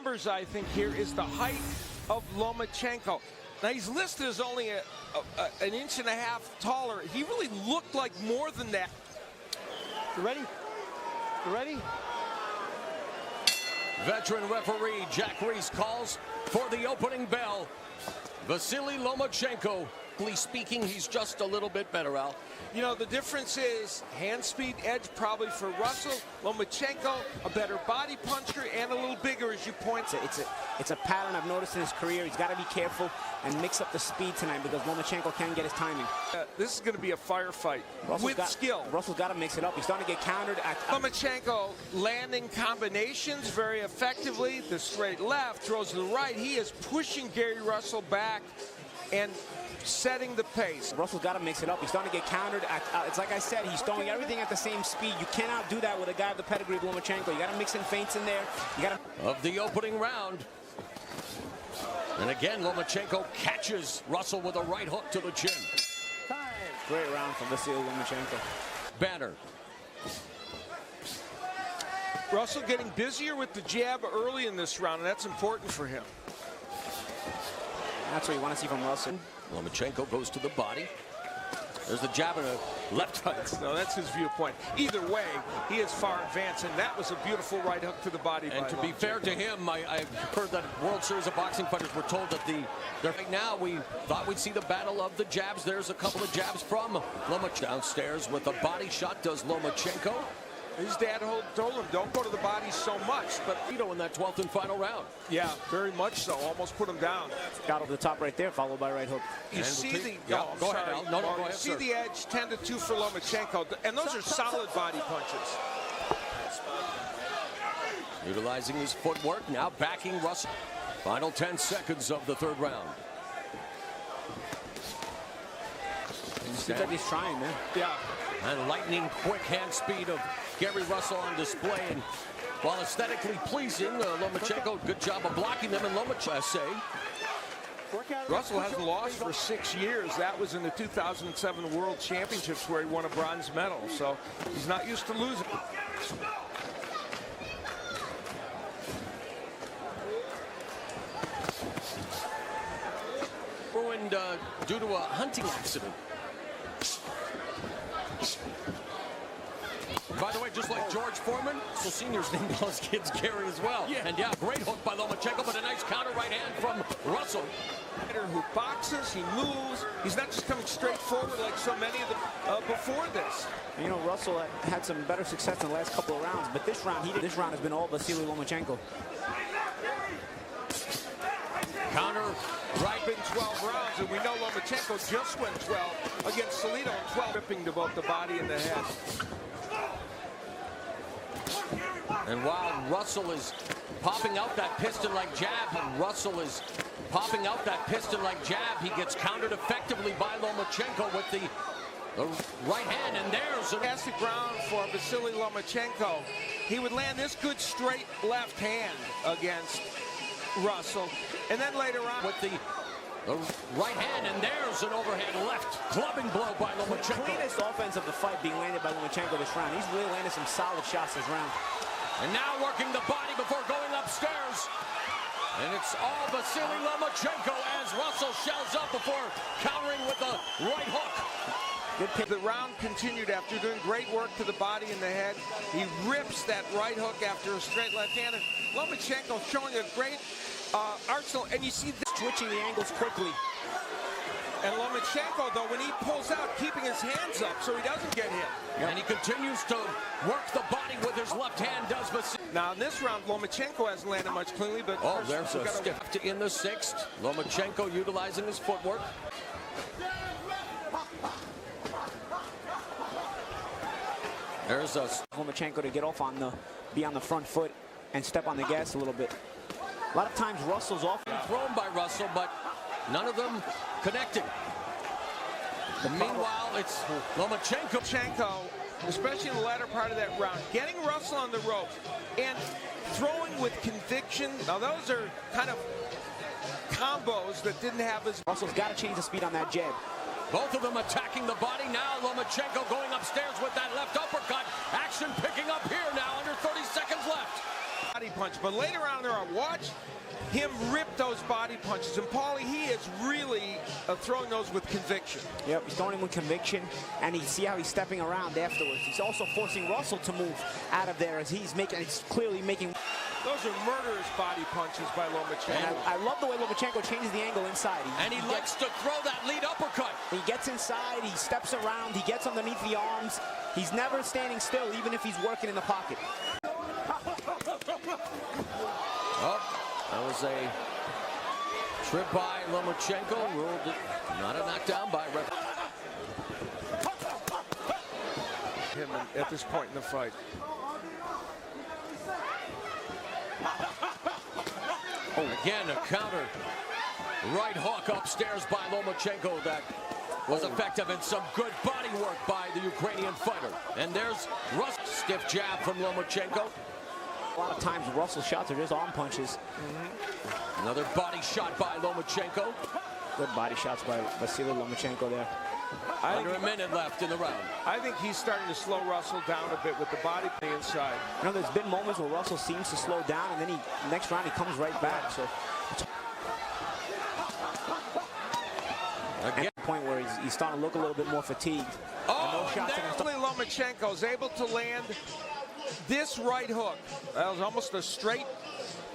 numbers, I think, here is the height of Lomachenko. Now, he's listed as only an inch and a half taller. He really looked like more than that. You ready? You ready? Veteran referee Jack Reese calls for the opening bell. Vasyl Lomachenko, speaking, he's just a little bit better, Al. You know, the difference is hand speed edge probably for Russell. Lomachenko, a better body puncher and a little bigger, as you point. It's a pattern I've noticed in his career. He's got to be careful and mix up the speed tonight because Lomachenko can get his timing. This is going to be a firefight with skill. Russell's got to mix it up. He's starting to get countered. Lomachenko landing combinations very effectively. The straight left, throws to the right. He is pushing Gary Russell back and setting the pace. Russell's got to mix it up. He's starting to get countered. It's like I said, he's throwing everything at the same speed. You cannot do that with a guy of the pedigree of Lomachenko. You got to mix in feints in there. You got to... Of the opening round. And again, Lomachenko catches Russell with a right hook to the chin. Great round from Vasyl Lomachenko. Banner. Russell getting busier with the jab early in this round, and that's important for him. That's what you want to see from Russell. Lomachenko goes to the body. There's the jab and a left hook. No, that's his viewpoint. Either way, he is far advanced, and that was a beautiful right hook to the body. And to be fair to him, I've heard that World Series of Boxing fighters were told that right now we thought we'd see the battle of the jabs. There's a couple of jabs from Lomachenko. Downstairs with a body shot does Lomachenko. His dad told him, don't go to the body so much, but in that 12th and final round. Yeah, very much so. Almost put him down. Got over the top right there, followed by right hook. You see the go ahead, Al. No, go ahead, see the edge 10-2 for Lomachenko, and those are solid body punches. Utilizing his footwork, now backing Russell. Final 10 seconds of the third round. Seems like he's trying, man. Yeah. And lightning quick hand speed of Gary Russell on display. And while aesthetically pleasing, Lomachenko, good job of blocking them. And Lomachenko, Russell hasn't lost for 6 years. That was in the 2007 World Championships where he won a bronze medal. So he's not used to losing. Ruined due to a hunting accident. By the way, just like George Foreman, so Senior's named all his kids Gary as well. Yeah. And yeah, great hook by Lomachenko, but a nice counter right hand from Russell. Who boxes, he moves. He's not just coming straight forward like so many of them before this. You know, Russell had some better success in the last couple of rounds, but this round has been all Vasyl Lomachenko. Counter right in 12 rounds, and we know Lomachenko just went 12 against Salido in 12, ripping to both the body and the head. And while Russell is popping out that piston-like jab, he gets countered effectively by Lomachenko with the right hand, and there's a fantastic round for Vasyl Lomachenko. He would land this good straight left hand against Russell, and then later on with the right hand, and there's an overhand left clubbing blow by Lomachenko. Cleanest offense of the fight being landed by Lomachenko this round. He's really landed some solid shots this round. And now working the body before going upstairs. And it's all Vasyl Lomachenko as Russell shells up before countering with a right hook. Good pick. The round continued after doing great work to the body and the head. He rips that right hook after a straight left hand. And Lomachenko showing a great arsenal. And you see this switching the angles quickly. And Lomachenko, though, when he pulls out, keeping his hands up so he doesn't get hit. Yep. And he continues to work the body with his left hand, does Vasyl. Now, in this round, Lomachenko hasn't landed much cleanly, but... Oh, there's a stiff in the sixth. Lomachenko utilizing his footwork. There's a... Lomachenko to get off on be on the front foot and step on the gas a little bit. A lot of times, Russell's off. Thrown by Russell, but none of them connecting. Meanwhile, it's Lomachenko, especially in the latter part of that round, getting Russell on the ropes and throwing with conviction. Now, those are kind of combos that didn't have as... Russell's got to change the speed on that jab. Both of them attacking the body. Now Lomachenko going upstairs with that left uppercut. Action picking up here now, under 30 seconds left. body punch. But later on there, watch him rip those body punches. And Paulie, he is really throwing those with conviction. Yep, he's throwing him with conviction, and you see how he's stepping around afterwards. He's also forcing Russell to move out of there as he's clearly making. Those are murderous body punches by Lomachenko. And I love the way Lomachenko changes the angle inside. He likes to throw that lead uppercut. He gets inside, he steps around, he gets underneath the arms. He's never standing still, even if he's working in the pocket. Oh, that was a trip by Lomachenko. Ruled not a knockdown by ref. Him at this point in the fight. Oh, again, a counter. Right hook upstairs by Lomachenko that was effective, and some good body work by the Ukrainian fighter. And there's Russell. Stiff jab from Lomachenko. A lot of times Russell's shots are just arm punches. Another body shot by Lomachenko. Good body shots by Vasyl Lomachenko there. Under a minute left in the round. I think he's starting to slow Russell down a bit with the body inside. You know, there's been moments where Russell seems to slow down, and then next round he comes right back. So Again. at the point where he's starting to look a little bit more fatigued. Oh, Lomachenko is able to land this right hook. That was almost a straight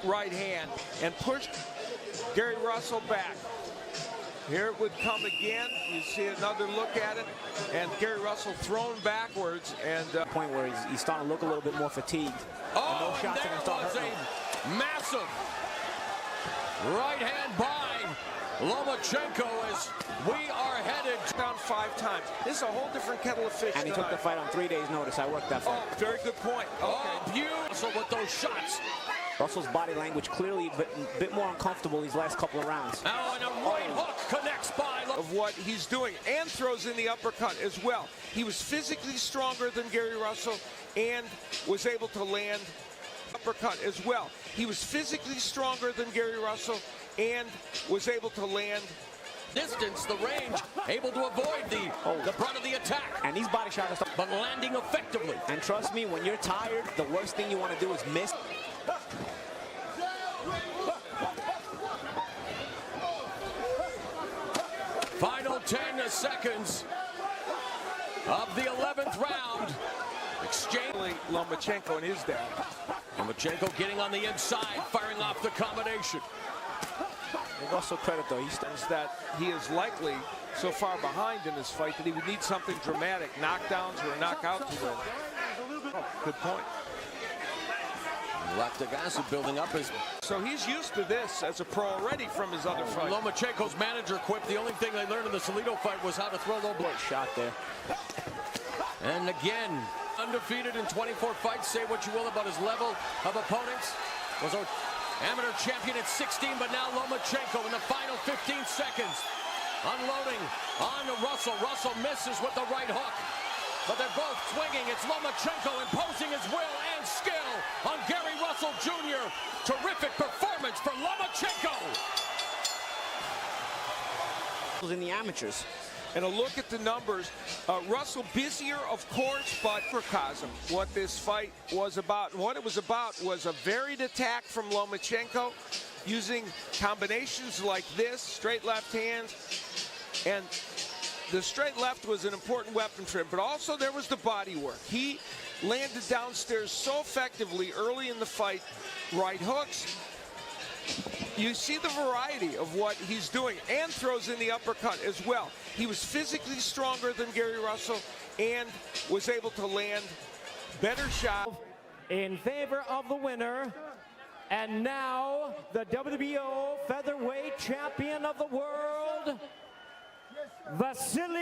right hand, and pushed Gary Russell back. Here it would come again. You see another look at it, and Gary Russell thrown backwards. And point where he's starting to look a little bit more fatigued. Oh, and there was a massive right hand by Lomachenko as we are headed down 5 times. This is a whole different kettle of fish. And he took the fight on 3 days' notice. I worked that fight. Oh, very good point. Okay. Oh, beautiful with those shots. Russell's body language clearly a bit more uncomfortable these last couple of rounds. Now, and a right hook connects by of what he's doing, and throws in the uppercut as well. He was physically stronger than Gary Russell and was able to land uppercut as well. He was physically stronger than Gary Russell and was able to land distance, the range, able to avoid the brunt of the attack. And these body shots are but landing effectively. And trust me, when you're tired, the worst thing you want to do is miss. Final 10 seconds of the 11th round. Exchange. Lomachenko and his dad. Lomachenko getting on the inside, firing off the combination. Give Russell credit, though. He stands that he is likely so far behind in this fight that he would need something dramatic, knockdowns or a knockout to win. Oh, good point. Leftegasi building up his. So he's used to this as a pro already from his other fight. Lomachenko's manager quipped the only thing they learned in the Salido fight was how to throw low blow. shot there. And again, undefeated in 24 fights. Say what you will about his level of opponents. Was an amateur champion at 16, but now Lomachenko in the final 15 seconds. Unloading on Russell. Russell misses with the right hook. But they're both swinging. It's Lomachenko imposing his will and skill on Gary Russell Jr. Terrific performance for Lomachenko. In the amateurs. And a look at the numbers. Russell busier, of course, but microcosm what this fight was about. And what it was about was a varied attack from Lomachenko using combinations like this, straight left hands, and the straight left was an important weapon for him, but also there was the body work. He landed downstairs so effectively early in the fight. Right hooks. You see the variety of what he's doing, and throws in the uppercut as well. He was physically stronger than Gary Russell and was able to land better shots. In favor of the winner, and now the WBO featherweight champion of the world, Vasyl